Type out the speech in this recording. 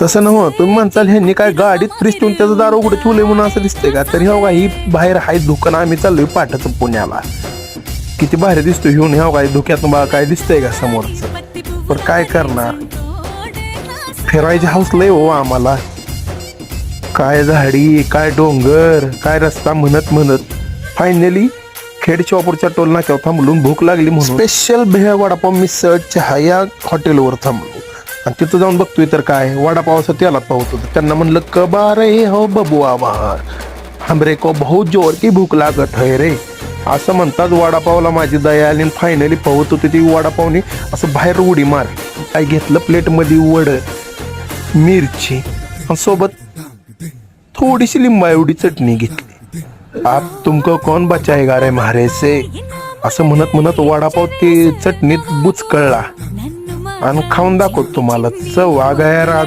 तसं नव्ह तुम्ही म्हणताल ह्यांनी काय गाडीत फ्रीज ठेवून त्याचं दार उघडं ठेवलंय म्हणून असं दिसतंय का? तरी हो का ही बाहेर हाय दुकान आम्ही चाललोय पाठाचं पुण्याला. किती भारी दिसतोय घेऊन ह्या काय धुक्यात बा काय दिसतंय का समोरचं. पण काय करणार फिरायची हौस लय हो आम्हाला. काय झाडी काय डोंगर काय रस्ता म्हणत म्हणत फायनली खेड शॉपूरच्या टोल नाक्यावर थांबलून भूक लागली म्हणून स्पेशल भेळ वडापाव मिसळ चहा या हॉटेलवर थांबलो. आणि तिथं जाऊन बघतोय तर काय वडापावचं तेलात पाहत होतं. त्यांना म्हणलं कबा रे हो बबुआ बाहर हमरे को बहुत जोर की भूक लागत है रे असं म्हणतात. वडापावला माझी दया आली आणि फायनली पाहत होती ती वडापावनी असं बाहेर उडी मार. काय घेतलं प्लेटमध्ये वड मिरची आणि सोबत थोडीशी लिंबा एवढी चटणी घेतली. आप तुमको कौन बचाएगा रे म्हारे से असं म्हणत म्हणत वडापाव ते चटणीत बुचकळला आणि खाऊन दाखवत तुम्हाला चव आगाया राडा.